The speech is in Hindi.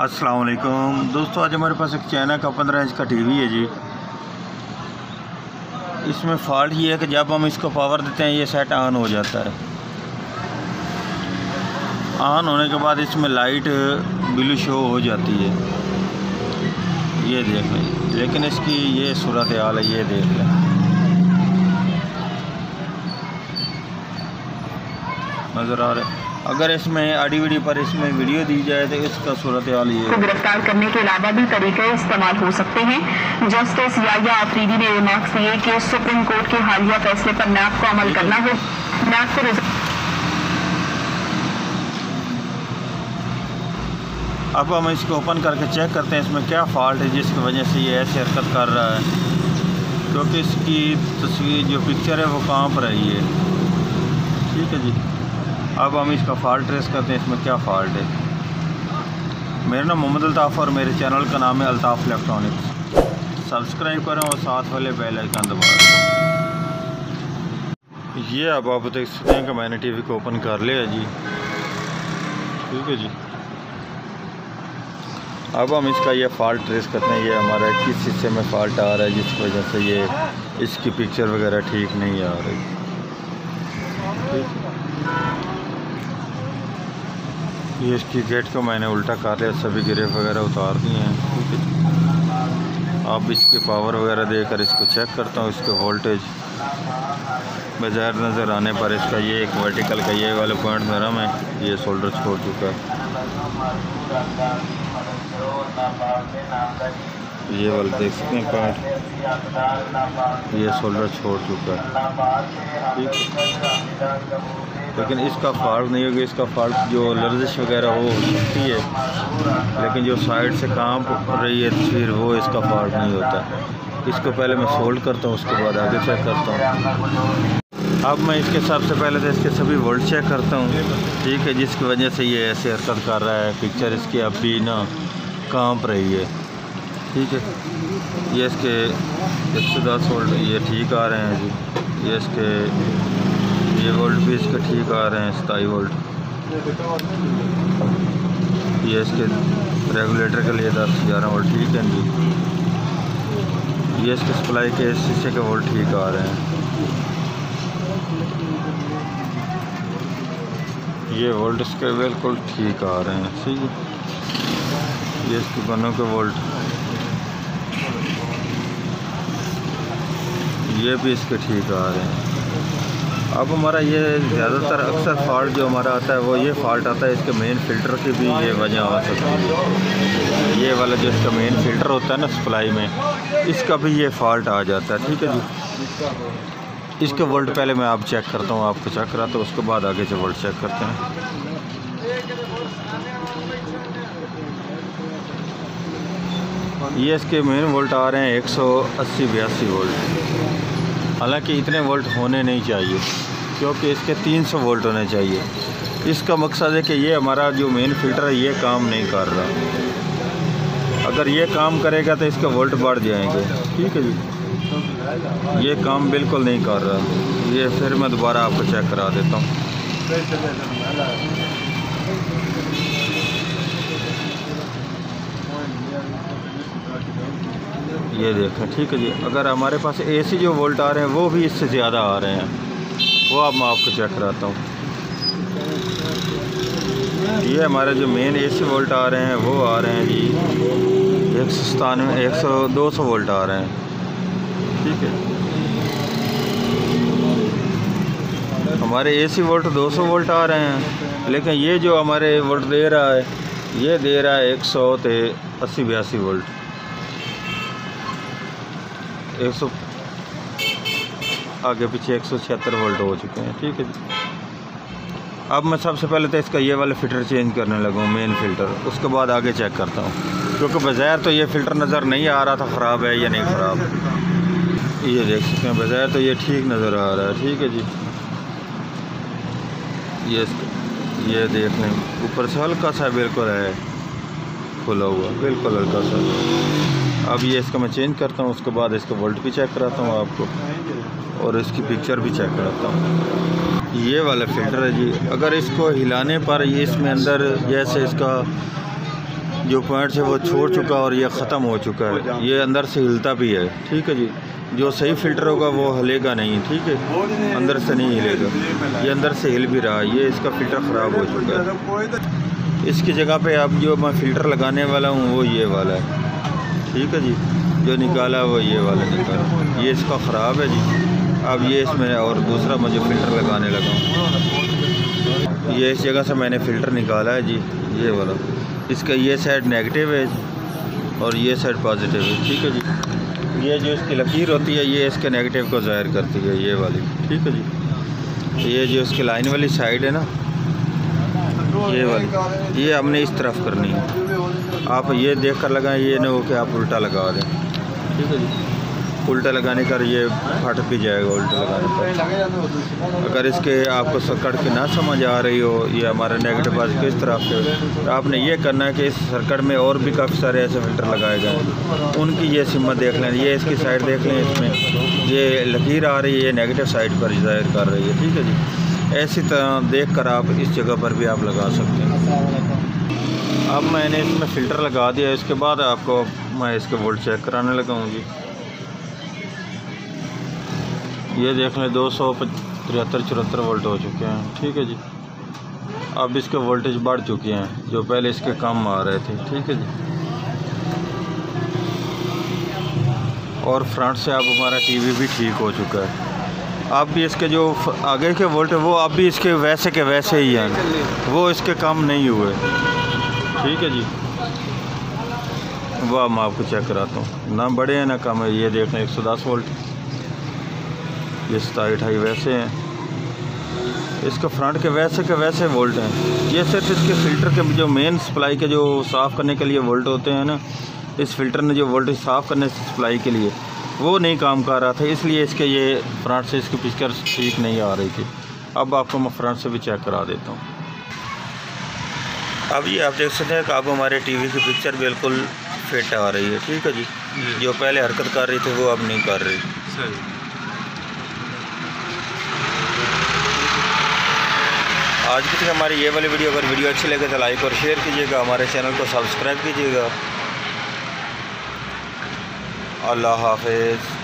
अस्सलाम वालेकुम दोस्तों, आज हमारे पास एक चाइना का 15 इंच का टीवी है जी। इसमें फ़ॉल्ट ये है कि जब हम इसको पावर देते हैं ये सेट ऑन हो जाता है। ऑन होने के बाद इसमें लाइट ब्लू शो हो जाती है, ये देख लें। लेकिन इसकी ये सूरत हाल है, ये देख लें। नज़र आ रहा है। अगर इसमें ADVD पर इसमें वीडियो दी जाए तो इसका सूरत हाल ये को गिरफ्तार करने के अलावा भी तरीके इस्तेमाल हो सकते हैं। जस्टिस याया आफरीदी ने रिमार्क्स दिए कि सुप्रीम कोर्ट के हालिया फैसले पर नैब को अमल करना हो। नैब को अब हम इसको ओपन करके चेक करते हैं इसमें क्या फ़ॉल्ट है जिसकी वजह से ये ऐसे हरकत कर रहा है, क्योंकि इसकी तस्वीर जो पिक्चर है वो कांप रही है। ठीक है जी, अब हम इसका फ़ॉल्ट ट्रेस करते हैं इसमें क्या फ़ॉल्ट है। मेरा नाम मोहम्मद अल्ताफ़ और मेरे चैनल का नाम है अल्ताफ़ इलेक्ट्रॉनिक्स। सब्सक्राइब करें और साथ वाले बेल आइकन दबाएं। ये अब आप देख सकते हैं कि मैंने टीवी को ओपन कर लिया जी। ठीक है जी, अब हम इसका ये फ़ॉल्ट ट्रेस करते हैं। ये हमारा किस हिस्से में फ़ॉल्ट आ रहा है जिसकी वजह से ये इसकी पिक्चर वगैरह ठीक नहीं आ रही। ठीक, ये इसकी गेट को मैंने उल्टा कर लिया, सभी गिरे वगैरह उतार दिए हैं। ठीक है, अब इसकी पावर वगैरह देकर इसको चेक करता हूँ। इसके वोल्टेज बजाय नज़र आने पर इसका ये एक वर्टिकल का ये वाला पॉइंट नरम है, ये सोल्डर छोड़ चुका है। ये वाला देख सकते हैं पॉइंट, ये सोल्डर छोड़ चुका है। ठीक, लेकिन इसका फ़ॉल्ट नहीं होगा। इसका फ़ॉल्ट जो लर्जिश वगैरह हो सकती है, लेकिन जो साइड से कांप रही है तस्वीर वो इसका फ़ॉल्ट नहीं होता। इसको पहले मैं सोल्ड करता हूँ, उसके बाद आगे चेक करता हूँ। अब मैं इसके सबसे पहले तो इसके सभी वोल्ट चेक करता हूँ। ठीक है, जिसकी वजह से ये ऐसे हरकत कर रहा है। पिक्चर इसकी अब भी ना कांप रही है। ठीक है, ये इसके 110 वोल्ट ये ठीक आ रहे हैं जी। ये इसके ये वोल्ट भी इसके ठीक आ रहे हैं, 27 वोल्ट। ये इसके रेगुलेटर के लिए 10-11 वोल्ट ठीक है जी। ये इसके सप्लाई के शीशे के वोल्ट ठीक आ रहे हैं। ये वोल्ट इसके बिल्कुल ठीक आ रहे हैं। ठीक है, ये इसके बनों के वोल्ट ये भी इसके ठीक आ रहे हैं। अब हमारा ये ज़्यादातर अक्सर फ़ॉल्ट जो हमारा आता है वो ये फ़ॉल्ट आता है इसके मेन फ़िल्टर की भी ये वजह आ सकती है। ये वाला जो इसका मेन फ़िल्टर होता है ना सप्लाई में, इसका भी ये फ़ॉल्ट आ जाता है। ठीक है जी, इसके वोल्ट पहले मैं आप चेक करता हूँ, आपको चेक कराता हूँ, उसके बाद आगे से वोल्ट चेक करते हैं। ये इसके मेन वोल्ट आ रहे हैं 180-82 वोल्ट। हालांकि इतने वोल्ट होने नहीं चाहिए, क्योंकि इसके 300 वोल्ट होने चाहिए। इसका मकसद है कि ये हमारा जो मेन फ़िल्टर है ये काम नहीं कर रहा। अगर ये काम करेगा तो इसके वोल्ट बढ़ जाएंगे। ठीक है जी, ये काम बिल्कुल नहीं कर रहा। ये फिर मैं दोबारा आपको चेक करा देता हूँ। ये देखें। ठीक है जी, अगर हमारे पास AC जो वोल्ट आ रहे हैं वो भी इससे ज़्यादा आ रहे हैं, वो अब मैं आपको चेक कराता हूँ। ये हमारे जो मेन AC वोल्ट आ रहे हैं वो आ रहे हैं जी 197-200 वोल्ट आ रहे हैं। ठीक है, हमारे AC वोल्ट 200 वोल्ट आ रहे हैं, लेकिन ये जो हमारे वोल्ट दे रहा है ये दे रहा है 180-82 वोल्ट। 100 आगे पीछे 176 वोल्ट हो चुके हैं। ठीक है जी, अब मैं सबसे पहले तो इसका ये वाला फ़िल्टर चेंज करने लगा, मेन फ़िल्टर, उसके बाद आगे चेक करता हूँ, क्योंकि बज़ाहिर तो ये फ़िल्टर नज़र नहीं आ रहा था ख़राब है या नहीं ख़राब। ये देख सकते हैं बज़ाहिर तो ये ठीक नज़र आ रहा है। ठीक है जी, ये देख लें ऊपर से हल्का सा बिल्कुल है खुला हुआ, बिल्कुल हल्का सा। अब ये इसका मैं चेंज करता हूँ, उसके बाद इसका वोल्ट भी चेक कराता हूँ आपको, और इसकी पिक्चर भी चेक कराता हूँ। ये वाला फ़िल्टर है जी, अगर इसको हिलाने पर ये इसमें अंदर जैसे इसका जो पॉइंट्स है वो छोड़ चुका और ये ख़त्म हो चुका है। ये अंदर से हिलता भी है, ठीक है जी। जो सही फ़िल्टर होगा वो हिलेगा नहीं, ठीक है, अंदर से नहीं हिलेगा। ये अंदर से हिल भी रहा है, ये इसका फ़िल्टर ख़राब हो चुका है। इसकी जगह पे अब जो मैं फ़िल्टर लगाने वाला हूँ वो ये वाला है, ठीक है जी। जो निकाला वो ये वाला निकाला, ये इसका ख़राब है जी। अब ये इसमें और दूसरा मुझे फ़िल्टर लगाने लगा हूँ। ये इस जगह से मैंने फ़िल्टर निकाला है जी, ये वाला। इसका ये साइड नेगेटिव है और ये साइड पॉजिटिव है, ठीक है जी। ये जो इसकी लकीर होती है ये इसके नेगेटिव को ज़ाहिर करती है, ये वाली, ठीक है जी। ये जो इसकी लाइन वाली साइड है ना, ये वाली, ये हमने इस तरफ करनी है। आप ये देख कर लगाएं, ये ना हो कि आप उल्टा लगा दें, ठीक है जी। उल्टा लगाने का ये फट भी जाएगा उल्टा लगाने पर। अगर इसके आपको सर्किट की ना समझ आ रही हो, ये हमारा नेगेटिव पास किस तरफ से, तो आपने ये करना है कि इस सर्किट में और भी काफ़ी सारे ऐसे फ़िल्टर लगाए गए, उनकी ये सिमत देख लें। ये इसकी साइड देख लें, इसमें ये लकीर आ रही है, ये नेगेटिव साइड पर ज़ाहिर कर रही है, ठीक है जी। ऐसी तरह देख कर आप इस जगह पर भी आप लगा सकते हैं। अब मैंने इसमें फ़िल्टर लगा दिया, इसके बाद आपको मैं इसके वोल्ट चेक कराने लगा हूँ जी। ये देख लें 273-74 वोल्ट हो चुके हैं, ठीक है जी। अब इसके वोल्टेज बढ़ चुके हैं, जो पहले इसके कम आ रहे थे, ठीक है जी। और फ्रंट से अब हमारा टीवी भी ठीक हो चुका है। अब भी इसके जो आगे के वोल्ट है वो अब भी इसके वैसे के वैसे ही हैं, वो इसके कम नहीं हुए, ठीक है जी। वो मैं आपको चेक कराता हूँ, ना बढ़े हैं ना कम है। ये देख लें 110 वोल्ट, ये 27-28 वैसे हैं। इसका फ्रंट के वैसे वोल्ट हैं। ये सिर्फ इसके फ़िल्टर के जो मेन सप्लाई के जो साफ़ करने के लिए वोल्ट होते हैं ना, इस फ़िल्टर ने जो वोल्टेज साफ़ करने से सप्लाई के लिए वो नहीं काम कर रहा था, इसलिए इसके ये फ्रंट से इसकी पिक्चर ठीक नहीं आ रही थी। अब आपको मैं फ्रंट से भी चेक करा देता हूँ। अब ये आप देख सकते हैं कि अब हमारे टीवी की पिक्चर बिल्कुल फिट आ रही है, ठीक है जी। जो पहले हरकत कर रही थी वो अब नहीं कर रही। सही। आज की हमारी ये वाली वीडियो, अगर वीडियो अच्छी लगे तो लाइक और शेयर कीजिएगा, हमारे चैनल को सब्सक्राइब कीजिएगा। अल्लाह हाफ़िज़।